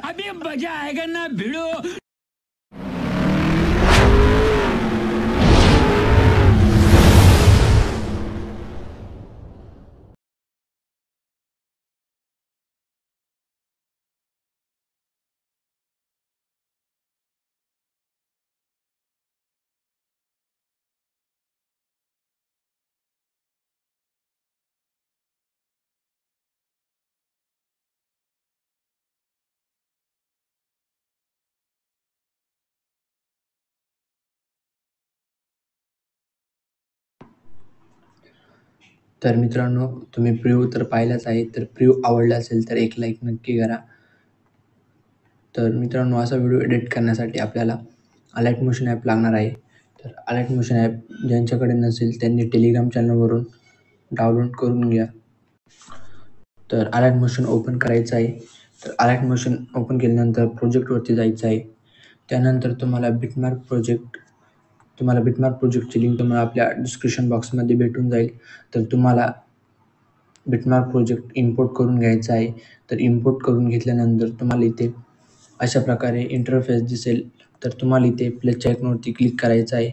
अभी मजा आएगा ना भिड़ो। तर मित्रांनो, तुम्ही प्रिव्ह्यू तर पाहिलाच आहे. तर प्रिव्ह्यू आवडला असेल तर एक लाईक नक्की करा. तर मित्रांनो, असा व्हिडिओ एडिट करण्यासाठी आपल्याला अलाइट मोशन ॲप लागणार आहे. तर अलाइट मोशन ॲप ज्यांच्याकडे नसेल त्यांनी टेलिग्राम चॅनलवरून डाउनलोड करून घ्या. तर अलाइट मोशन ओपन करायचं आहे. तर अलाइट मोशन ओपन केल्यानंतर प्रोजेक्टवरती जायचं आहे. त्यानंतर तुम्हाला बिटमार्क प्रोजेक्टची लिंक तुम्हाला आपल्या डिस्क्रिप्शन बॉक्समध्ये भेटून जाईल. तर तुम्हाला बिटमार्क प्रोजेक्ट इम्पोर्ट करून घ्यायचा आहे. तर इम्पोर्ट करून घेतल्यानंतर तुम्हाला इथे अशा प्रकारे इंटरफेस दिसेल. तर तुम्हाला इथे प्लसच्या आयकॉनवरती क्लिक करायचं आहे.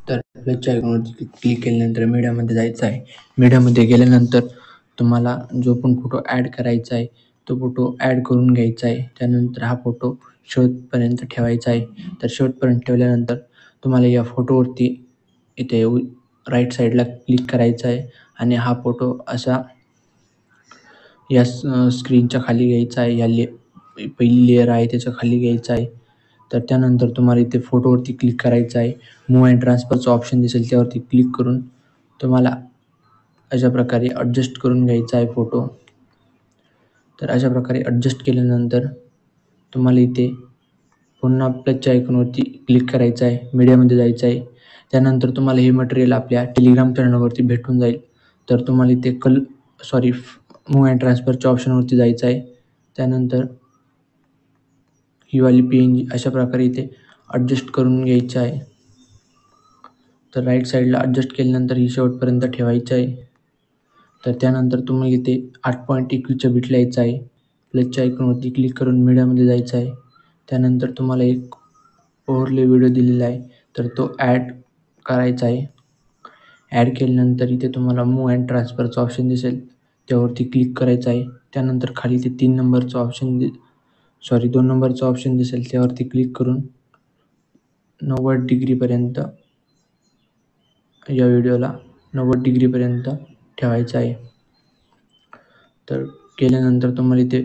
तर प्लसच्या आयकॉनवरती क्लिक केल्यानंतर मीडियामध्ये जायचं आहे. मीडियामध्ये गेल्यानंतर तुम्हाला जो पण फोटो ॲड करायचा आहे तो फोटो ॲड करून घ्यायचा आहे. त्यानंतर हा फोटो शेवटपर्यंत ठेवायचा आहे. तर शेवटपर्यंत ठेवल्यानंतर तुम्हाला या फोटोवरती इथे राईट साईडला क्लिक करायचं आहे आणि हा फोटो असा या स्क्रीनच्या खाली घ्यायचा आहे. पहिली लेयर आहे त्याच्या खाली घ्यायचा आहे. तर त्यानंतर तुम्हाला इथे फोटोवरती क्लिक करायचं आहे. मूव्ह अँड ट्रान्सफरचं ऑप्शन दिसेल त्यावरती क्लिक करून तुम्हाला अशा प्रकारे ॲडजस्ट करून घ्यायचा आहे फोटो. तर अशा प्रकारे ॲडजस्ट केल्यानंतर तुम्हाला इथे पुन्हा प्लसच्या आयकॉनवरती क्लिक करायचं आहे. मीडियामध्ये जायचं आहे. त्यानंतर तुम्हाला हे मटेरियल आपल्या टेलिग्राम चॅनलवरती भेटून जाईल. तर तुम्हाला इथे मूव्ह अँड ट्रान्सफरच्या ऑप्शनवरती जायचं आहे. त्यानंतर ही वाली PNG अशा प्रकारे इथे ॲडजस्ट करून घ्यायची आहे. तर राईट साईडला ॲडजस्ट केल्यानंतर ही शेवटपर्यंत ठेवायची आहे. तर त्यानंतर तुम्हाला इथे 8.21 बिट लिहायचं आहे. प्लसच्या आयकॉनवरती क्लिक करून मीडियामध्ये जायचं आहे. त्यानंतर तुम्हाला एक ओव्हरले व्हिडिओ दिलेला आहे तर तो ॲड करायचा आहे. ॲड केल्यानंतर इथे तुम्हाला मूव्ह अँड ट्रान्सफरचं ऑप्शन दिसेल त्यावरती क्लिक करायचं आहे. त्यानंतर खाली इथे 2 नंबरचं ऑप्शन दिसेल त्यावरती क्लिक करून 90 डिग्रीपर्यंत या व्हिडिओला 90 डिग्रीपर्यंत ठेवायचं आहे. तर केल्यानंतर तुम्हाला इथे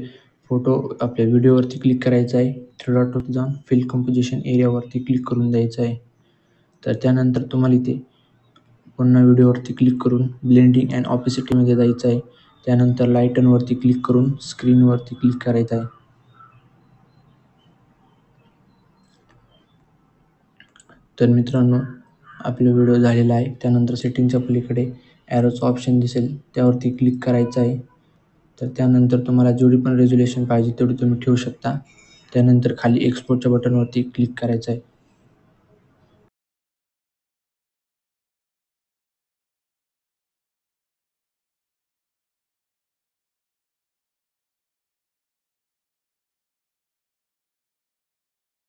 फोटो आपल्या व्हिडिओवरती क्लिक करायचा आहे. 3 डॉटवरती जाऊन फिल कंपोजिशन एरियावरती क्लिक करून द्यायचं आहे. तर त्यानंतर तुम्हाला इथे पुन्हा व्हिडिओवरती क्लिक करून ब्लेंडिंग अँड ऑपेसिटीमध्ये जायचं आहे. त्यानंतर लाईटनवरती क्लिक करून स्क्रीनवरती क्लिक करायचं आहे. तर मित्रांनो, आपला व्हिडिओ झालेला आहे. त्यानंतर सेटिंगच्या पलीकडे ॲरोचं ऑप्शन दिसेल त्यावरती क्लिक करायचं आहे. तर त्यानंतर तुम्हाला जेवढी पण रेझोल्यूशन पाहिजे तेवढी तुम्ही ठेवू शकता. त्यानंतर खाली एक्सपोर्टच्या बटनवरती क्लिक करायचं आहे.